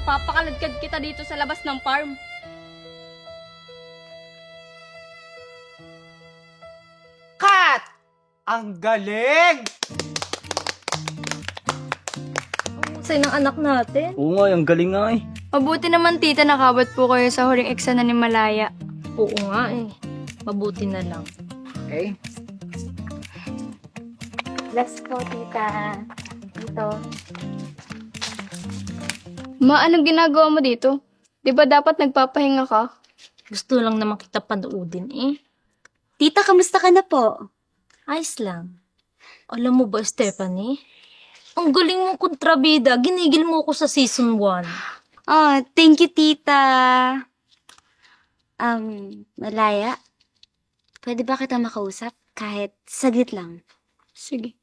Ipapakaladkad kita dito sa labas ng farm. Kat! Ang galing! Husay ng anak natin. Oo nga, ang galing nga eh. Mabuti naman tita nakabot po kayo sa huling eksena ni Malaya. Oo nga eh. Mabuti na lang. Okay. Bless po, tita. Ito. Ma, anong ginagawa mo dito? Di ba dapat nagpapahinga ka? Gusto lang naman kita panoodin eh. Tita, kamusta ka na po? Ayos lang. Alam mo ba, Stephanie? Ang galing mong kontrabida. Ginigil mo ako sa season 1. Oh, thank you, tita. Malaya, pwede ba kita makausap? Kahit saglit lang. Sige.